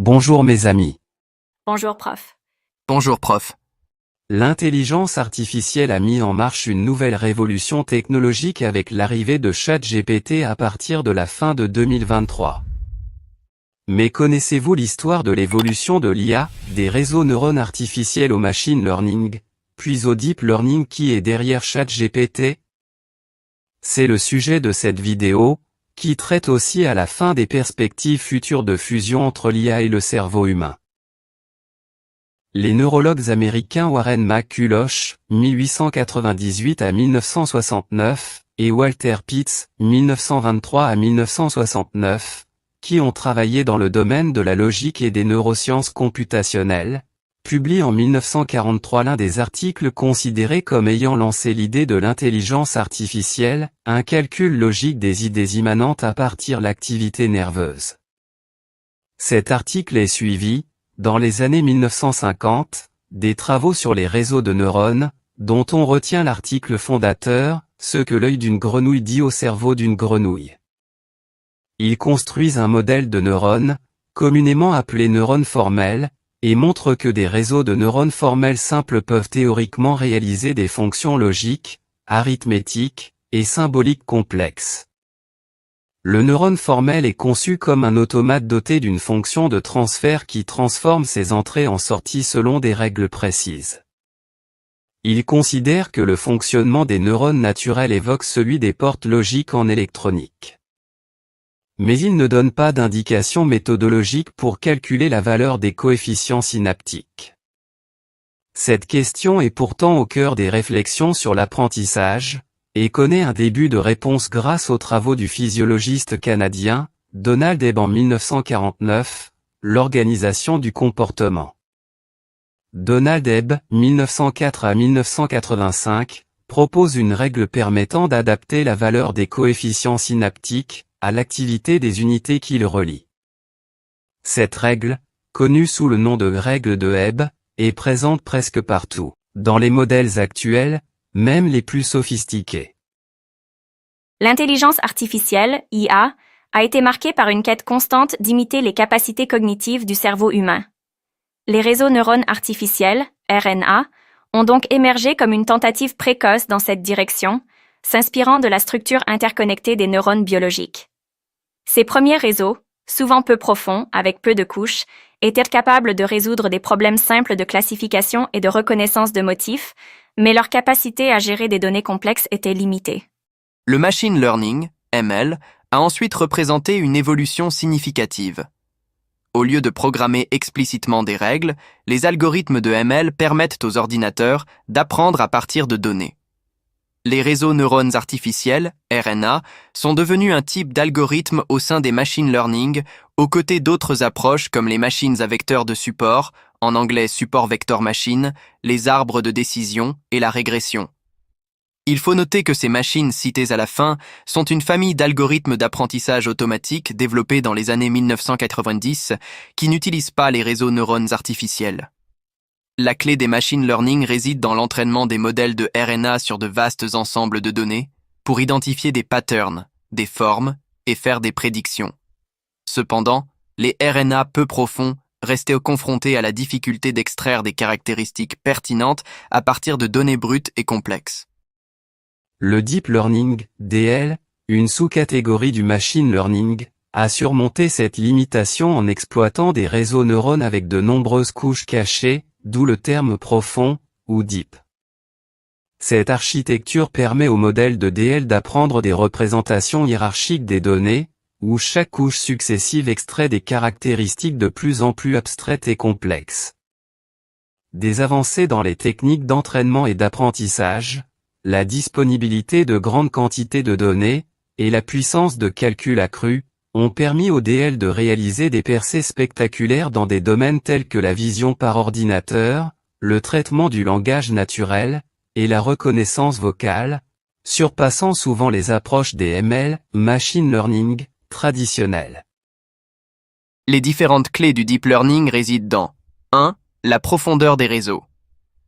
Bonjour mes amis. Bonjour prof. Bonjour prof. L'intelligence artificielle a mis en marche une nouvelle révolution technologique avec l'arrivée de ChatGPT à partir de la fin de 2023. Mais connaissez-vous l'histoire de l'évolution de l'IA, des réseaux neurones artificiels au machine learning, puis au deep learning qui est derrière ChatGPT? C'est le sujet de cette vidéo, qui traite aussi à la fin des perspectives futures de fusion entre l'IA et le cerveau humain. Les neurologues américains Warren McCulloch, 1898 à 1969, et Walter Pitts, 1923 à 1969, qui ont travaillé dans le domaine de la logique et des neurosciences computationnelles, publient en 1943 l'un des articles considérés comme ayant lancé l'idée de l'intelligence artificielle, un calcul logique des idées immanentes à partir de l'activité nerveuse. Cet article est suivi, dans les années 1950, des travaux sur les réseaux de neurones, dont on retient l'article fondateur, ce que l'œil d'une grenouille dit au cerveau d'une grenouille. Ils construisent un modèle de neurones, communément appelé neurones formels, et montrent que des réseaux de neurones formels simples peuvent théoriquement réaliser des fonctions logiques, arithmétiques, et symboliques complexes. Le neurone formel est conçu comme un automate doté d'une fonction de transfert qui transforme ses entrées en sorties selon des règles précises. Il considère que le fonctionnement des neurones naturels évoque celui des portes logiques en électronique. Mais il ne donne pas d'indication méthodologique pour calculer la valeur des coefficients synaptiques. Cette question est pourtant au cœur des réflexions sur l'apprentissage, et connaît un début de réponse grâce aux travaux du physiologiste canadien, Donald Hebb en 1949, l'organisation du comportement. Donald Hebb, 1904 à 1985, propose une règle permettant d'adapter la valeur des coefficients synaptiques à l'activité des unités qui le relient. Cette règle, connue sous le nom de règle de Hebb, est présente presque partout, dans les modèles actuels, même les plus sophistiqués. L'intelligence artificielle, IA, a été marquée par une quête constante d'imiter les capacités cognitives du cerveau humain. Les réseaux neurones artificiels, RNA, ont donc émergé comme une tentative précoce dans cette direction, s'inspirant de la structure interconnectée des neurones biologiques. Ces premiers réseaux, souvent peu profonds, avec peu de couches, étaient capables de résoudre des problèmes simples de classification et de reconnaissance de motifs, mais leur capacité à gérer des données complexes était limitée. Le machine learning, ML, a ensuite représenté une évolution significative. Au lieu de programmer explicitement des règles, les algorithmes de ML permettent aux ordinateurs d'apprendre à partir de données. Les réseaux neurones artificiels, RNA, sont devenus un type d'algorithme au sein des machine learning, aux côtés d'autres approches comme les machines à vecteurs de support, en anglais support vector machine, les arbres de décision et la régression. Il faut noter que ces machines citées à la fin sont une famille d'algorithmes d'apprentissage automatique développés dans les années 1990 qui n'utilisent pas les réseaux neurones artificiels. La clé des machine learning réside dans l'entraînement des modèles de RNA sur de vastes ensembles de données pour identifier des patterns, des formes et faire des prédictions. Cependant, les RNA peu profonds restaient confrontés à la difficulté d'extraire des caractéristiques pertinentes à partir de données brutes et complexes. Le deep learning, DL, une sous-catégorie du machine learning, a surmonté cette limitation en exploitant des réseaux neurones avec de nombreuses couches cachées, d'où le terme profond, ou deep. Cette architecture permet au modèle de DL d'apprendre des représentations hiérarchiques des données, où chaque couche successive extrait des caractéristiques de plus en plus abstraites et complexes. Des avancées dans les techniques d'entraînement et d'apprentissage, la disponibilité de grandes quantités de données, et la puissance de calcul accrue, ont permis au DL de réaliser des percées spectaculaires dans des domaines tels que la vision par ordinateur, le traitement du langage naturel, et la reconnaissance vocale, surpassant souvent les approches des ML, machine learning, traditionnelles. Les différentes clés du deep learning résident dans 1. La profondeur des réseaux.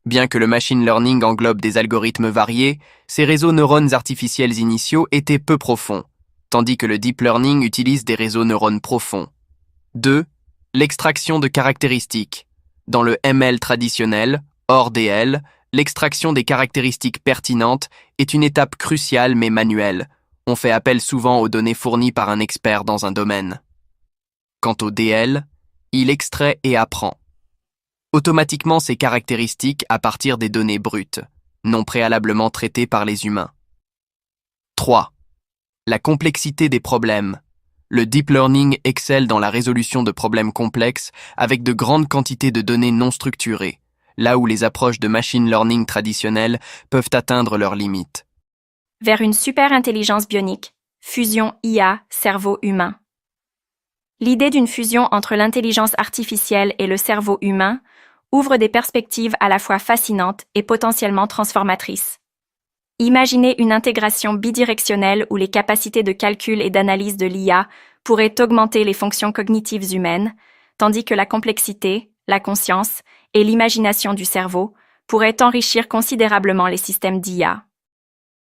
Bien que le machine learning englobe des algorithmes variés, ces réseaux neurones artificiels initiaux étaient peu profonds, tandis que le deep learning utilise des réseaux neurones profonds. 2. L'extraction de caractéristiques. Dans le ML traditionnel, hors DL, l'extraction des caractéristiques pertinentes est une étape cruciale mais manuelle. On fait appel souvent aux données fournies par un expert dans un domaine. Quant au DL, il extrait et apprend automatiquement ces caractéristiques à partir des données brutes, non préalablement traitées par les humains. 3. La complexité des problèmes. Le deep learning excelle dans la résolution de problèmes complexes avec de grandes quantités de données non structurées, là où les approches de machine learning traditionnelles peuvent atteindre leurs limites. Vers une super-intelligence bionique, fusion IA, cerveau humain. L'idée d'une fusion entre l'intelligence artificielle et le cerveau humain ouvre des perspectives à la fois fascinantes et potentiellement transformatrices. Imaginez une intégration bidirectionnelle où les capacités de calcul et d'analyse de l'IA pourraient augmenter les fonctions cognitives humaines, tandis que la complexité, la conscience et l'imagination du cerveau pourraient enrichir considérablement les systèmes d'IA.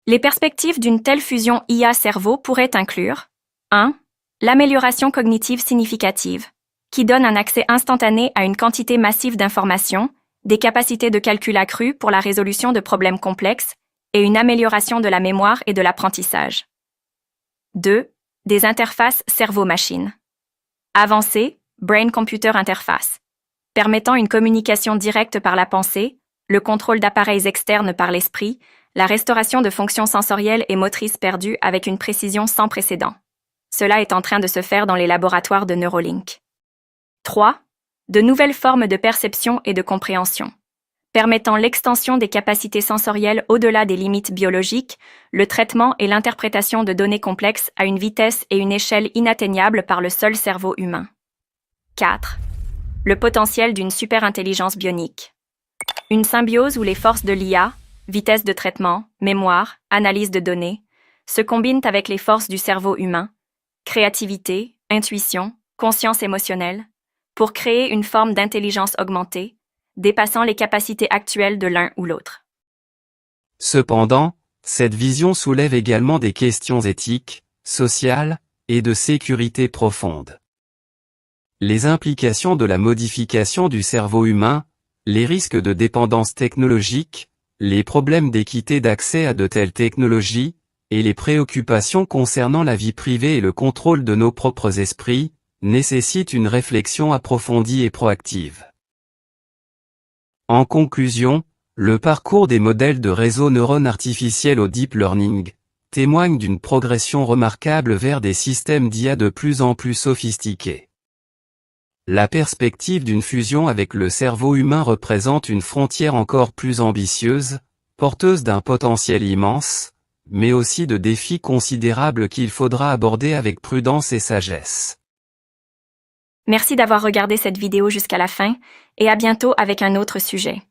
Les perspectives d'une telle fusion IA-cerveau pourraient inclure 1. L'amélioration cognitive significative, qui donne un accès instantané à une quantité massive d'informations, des capacités de calcul accrues pour la résolution de problèmes complexes et une amélioration de la mémoire et de l'apprentissage. 2. Des interfaces cerveau-machine. Avancée, brain-computer interface, permettant une communication directe par la pensée, le contrôle d'appareils externes par l'esprit, la restauration de fonctions sensorielles et motrices perdues avec une précision sans précédent. Cela est en train de se faire dans les laboratoires de Neuralink. 3. De nouvelles formes de perception et de compréhension, permettant l'extension des capacités sensorielles au-delà des limites biologiques, le traitement et l'interprétation de données complexes à une vitesse et une échelle inatteignables par le seul cerveau humain. 4. Le potentiel d'une superintelligence bionique. Une symbiose où les forces de l'IA, vitesse de traitement, mémoire, analyse de données, se combinent avec les forces du cerveau humain, créativité, intuition, conscience émotionnelle, pour créer une forme d'intelligence augmentée, dépassant les capacités actuelles de l'un ou l'autre. Cependant, cette vision soulève également des questions éthiques, sociales, et de sécurité profonde. Les implications de la modification du cerveau humain, les risques de dépendance technologique, les problèmes d'équité d'accès à de telles technologies, et les préoccupations concernant la vie privée et le contrôle de nos propres esprits, nécessitent une réflexion approfondie et proactive. En conclusion, le parcours des modèles de réseaux neurones artificiels au deep learning témoigne d'une progression remarquable vers des systèmes d'IA de plus en plus sophistiqués. La perspective d'une fusion avec le cerveau humain représente une frontière encore plus ambitieuse, porteuse d'un potentiel immense, mais aussi de défis considérables qu'il faudra aborder avec prudence et sagesse. Merci d'avoir regardé cette vidéo jusqu'à la fin, et à bientôt avec un autre sujet.